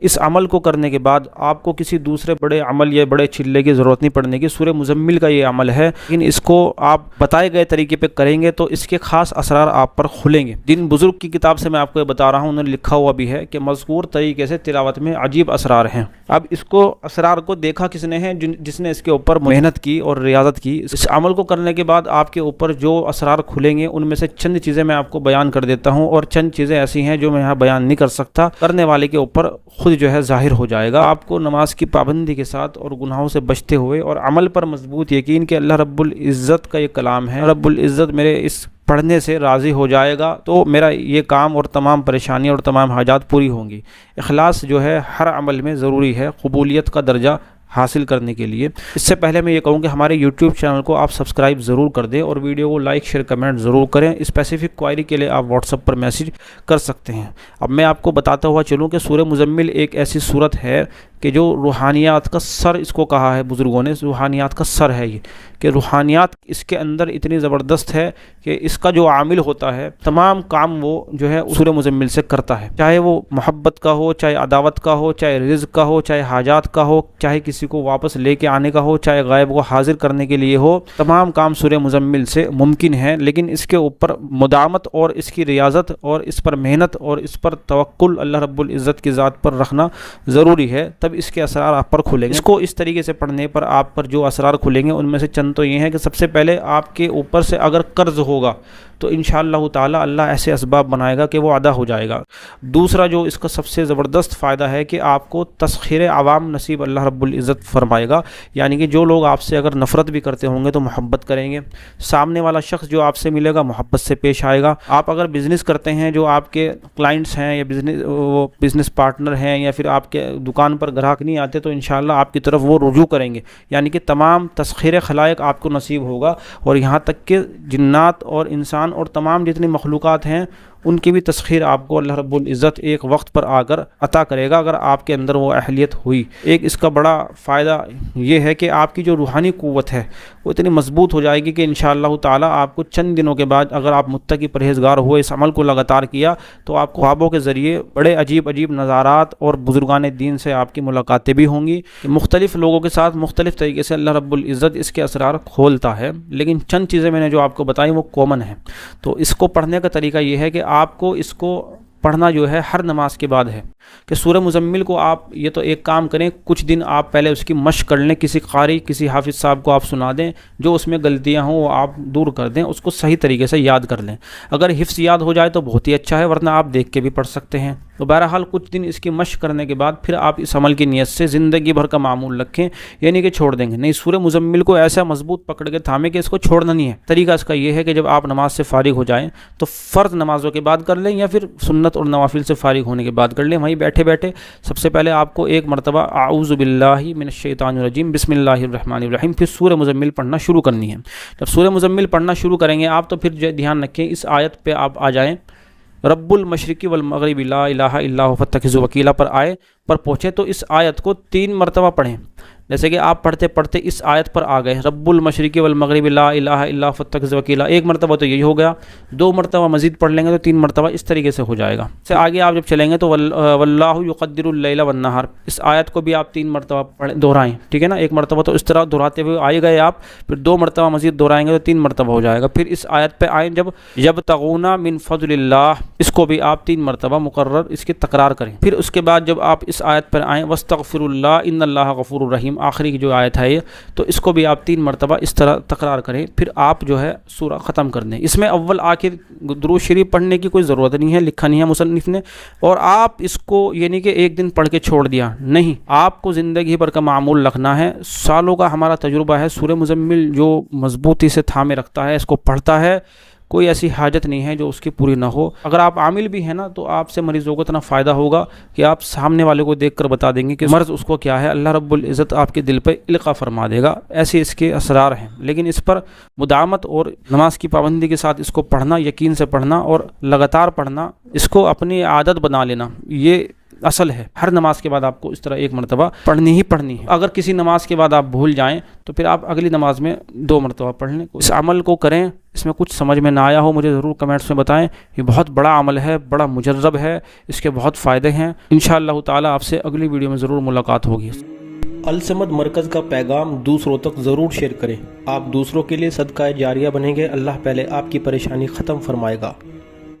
اس عمل کو کرنے کے بعد آپ کو کسی دوسرے بڑے عمل یا بڑے چلے کی ضرورت نہیں پڑنے کی. سورہ مزمل کا یہ عمل ہے، لیکن اس کو آپ بتائے گئے طریقے پہ کریں گے تو اس کے خاص اسرار آپ پر کھلیں گے. جن بزرگ کی کتاب سے میں آپ کو یہ بتا رہا ہوں انہوں نے لکھا ہوا بھی ہے کہ مذکور طریقے سے تلاوت میں عجیب اسرار ہیں. اب اس کو اسرار کو دیکھا کس نے ہے؟ جس نے اس کے اوپر محنت کی اور ریاضت کی. اس عمل کو کرنے کے بعد آپ کے اوپر جو اسرار کھلیں گے ان میں سے چند چیزیں میں آپ کو بیان کر دیتا ہوں، اور چند چیزیں ایسی ہیں جو میں یہاں بیان نہیں کر سکتا. کرنے والے کے اوپر خود جو ہے ظاہر ہو جائے گا. آپ کو نماز کی پابندی کے ساتھ اور گناہوں سے بچتے ہوئے اور عمل پر مضبوط یقین کہ اللہ رب العزت کا یہ کلام ہے، رب العزت میرے اس پڑھنے سے راضی ہو جائے گا تو میرا یہ کام اور تمام پریشانیاں اور تمام حاجات پوری ہوں گی. اخلاص جو ہے ہر عمل میں ضروری ہے قبولیت کا درجہ حاصل کرنے کے لیے. اس سے پہلے میں یہ کہوں کہ ہمارے یوٹیوب چینل کو آپ سبسکرائب ضرور کر دیں اور ویڈیو کو لائک شیئر کمنٹ ضرور کریں. اسپیسیفک کوائری کے لیے آپ واٹس ایپ پر میسیج کر سکتے ہیں. اب میں آپ کو بتاتا ہوا چلوں کہ سورہ مزمل ایک ایسی سورت ہے کہ جو روحانیات کا سر اس کو کہا ہے بزرگوں نے. روحانیات کا سر ہے یہ، کہ روحانیات اس کے اندر اتنی زبردست ہے کہ اس کا جو عامل ہوتا ہے تمام کام وہ جو ہے سورہ مزمل سے کرتا ہے. چاہے وہ محبت کا ہو، چاہے عداوت کا ہو، چاہے رزق کا ہو، چاہے حاجات کا ہو، چاہے کسی کو واپس لے کے آنے کا ہو، چاہے غائب کو حاضر کرنے کے لیے ہو، تمام کام سورہ مزمل سے ممکن ہے. لیکن اس کے اوپر مداومت اور اس کی ریاضت اور اس پر محنت اور اس پر توکل اللہ رب العزت کی ذات پر رکھنا ضروری ہے، تب اس کے اسرار آپ پر کھلیں گے. اس کو اس طریقے سے پڑھنے پر آپ پر جو اسرار کھلیں گے ان میں سے چند تو یہ ہیں کہ سب سے پہلے آپ کے اوپر سے اگر قرض ہوگا تو انشاءاللہ تعالی اللہ ایسے اسباب بنائے گا کہ وہ ادا ہو جائے گا. دوسرا جو اس کا سب سے زبردست فائدہ ہے کہ آپ کو تسخیر عوام نصیب اللہ رب العزت فرمائے گا. یعنی کہ جو لوگ آپ سے اگر نفرت بھی کرتے ہوں گے تو محبت کریں گے. سامنے والا شخص جو آپ سے ملے گا محبت سے پیش آئے گا. آپ اگر بزنس کرتے ہیں، جو آپ کے کلائنٹس ہیں یا بزنس پارٹنر ہیں یا پھر آپ کے دکان پر گراہک نہیں آتے تو انشاءاللہ آپ کی طرف وہ رجوع کریں گے. یعنی کہ تمام تسخیر خلائق آپ کو نصیب ہوگا، اور یہاں تک کہ جنات اور انسان اور تمام جتنی مخلوقات ہیں ان کی بھی تسخیر آپ کو اللہ رب العزت ایک وقت پر آ کر عطا کرے گا اگر آپ کے اندر وہ اہلیت ہوئی. ایک اس کا بڑا فائدہ یہ ہے کہ آپ کی جو روحانی قوت ہے وہ اتنی مضبوط ہو جائے گی کہ انشاءاللہ تعالی آپ کو چند دنوں کے بعد اگر آپ متقی پرہیزگار ہوئے، اس عمل کو لگاتار کیا، تو آپ کو خوابوں کے ذریعے بڑے عجیب عجیب نظارات اور بزرگان دین سے آپ کی ملاقاتیں بھی ہوں گی. مختلف لوگوں کے ساتھ مختلف طریقے سے اللہ رب العزت اس کے اسرار کھولتا ہے، لیکن چند چیزیں میں نے جو آپ کو بتائی وہ کامن ہیں. تو اس کو پڑھنے کا طریقہ یہ ہے کہ آپ کو اس کو پڑھنا جو ہے ہر نماز کے بعد ہے. کہ سورہ مزمل کو آپ یہ تو ایک کام کریں، کچھ دن آپ پہلے اس کی مشق کر لیں، کسی قاری کسی حافظ صاحب کو آپ سنا دیں، جو اس میں غلطیاں ہوں وہ آپ دور کر دیں، اس کو صحیح طریقے سے یاد کر لیں. اگر حفظ یاد ہو جائے تو بہت ہی اچھا ہے، ورنہ آپ دیکھ کے بھی پڑھ سکتے ہیں. تو بہرحال کچھ دن اس کی مشق کرنے کے بعد پھر آپ اس عمل کی نیت سے زندگی بھر کا معمول رکھیں، یعنی کہ چھوڑ دیں گے نہیں. سورہ مزمل کو ایسا مضبوط پکڑ کے تھامے کہ اس کو چھوڑنا نہیں ہے. طریقہ اس کا یہ ہے کہ جب آپ نماز سے فارغ ہو جائیں تو فرض نمازوں کے بعد کر لیں یا پھر سنت اور نوافل سے فارغ ہونے کے بعد کر لیں. وہیں بیٹھے بیٹھے سب سے پہلے آپ کو ایک مرتبہ اعوذ باللہ من الشیطان الرجیم بسم اللہ الرحمن الرحیم پھر سورہ مزمل پڑھنا شروع کرنی ہے. جب سورہ مزمل پڑھنا شروع کریں گے آپ تو پھر دھیان رکھیں اس آیت پہ آپ آ جائیں، رب المشرق والمغرب لا الہ الا هو فاتخذوا وکیلا پر پہنچے تو اس آیت کو 3 مرتبہ پڑھیں. جیسے کہ آپ پڑھتے پڑھتے اس آیت پر آ گئے، رب المشرق والمغرب لا الہ الا هو فاتخذوا وکیلا، ایک مرتبہ تو یہی ہو گیا. 2 مرتبہ مزید پڑھ لیں گے تو 3 مرتبہ اس طریقے سے ہو جائے گا. اس سے آگے آپ جب چلیں گے تو واللہ یقدر اللیل والنہار، اس آیت کو بھی آپ 3 مرتبہ دہرائیں. ٹھیک ہے نا، ایک مرتبہ تو اس طرح دہراتے ہوئے آئے گئے آپ، پھر 2 مرتبہ مزید دہرائیں گے تو 3 مرتبہ ہو جائے گا. پھر اس آیت پہ آئیں جب یبتغون من فضل اللہ، اس کو بھی آپ 3 مرتبہ مقرر اس کی تکرار کریں. پھر اس کے بعد جب آپ اس آیت پر آئیں واستغفر اللہ ان اللہ غفور الرحیم، آخری کی جو آیت ہے یہ، تو اس کو بھی آپ 3 مرتبہ اس طرح تکرار کریں. پھر آپ جو ہے سورہ ختم کر دیں. اس میں اول آخر درود شریف پڑھنے کی کوئی ضرورت نہیں ہے، لکھا نہیں ہے مصنف نے. اور آپ اس کو یعنی کہ ایک دن پڑھ کے چھوڑ دیا نہیں، آپ کو زندگی بھر کا معمول رکھنا ہے. سالوں کا ہمارا تجربہ ہے، سورہ مزمل جو مضبوطی سے تھامے رکھتا ہے، اس کو پڑھتا ہے، کوئی ایسی حاجت نہیں ہے جو اس کی پوری نہ ہو. اگر آپ عامل بھی ہیں نا تو آپ سے مریضوں کو اتنا فائدہ ہوگا کہ آپ سامنے والے کو دیکھ کر بتا دیں گے کہ مرض اس کو کیا ہے. اللہ رب العزت آپ کے دل پہ القاء فرما دے گا. ایسے اس کے اسرار ہیں، لیکن اس پر مداومت اور نماز کی پابندی کے ساتھ اس کو پڑھنا، یقین سے پڑھنا اور لگاتار پڑھنا، اس کو اپنی عادت بنا لینا، یہ اصل ہے. ہر نماز کے بعد آپ کو اس طرح 1 مرتبہ پڑھنی ہی پڑھنی ہے. اگر کسی نماز کے بعد آپ بھول جائیں تو پھر آپ اگلی نماز میں 2 مرتبہ پڑھ لیں. اس عمل کو کریں اس میں کچھ سمجھ میں نہ آیا ہو مجھے ضرور کمنٹس میں بتائیں. یہ بہت بڑا عمل ہے, بڑا مجرب ہے, اس کے بہت فائدے ہیں. انشاءاللہ تعالی آپ سے اگلی ویڈیو میں ضرور ملاقات ہوگی. الصمد مرکز کا پیغام دوسروں تک ضرور شیئر کریں. آپ دوسروں کے لیے صدقہ جاریہ بنیں گے. اللہ پہلے آپ کی پریشانی ختم فرمائے گا.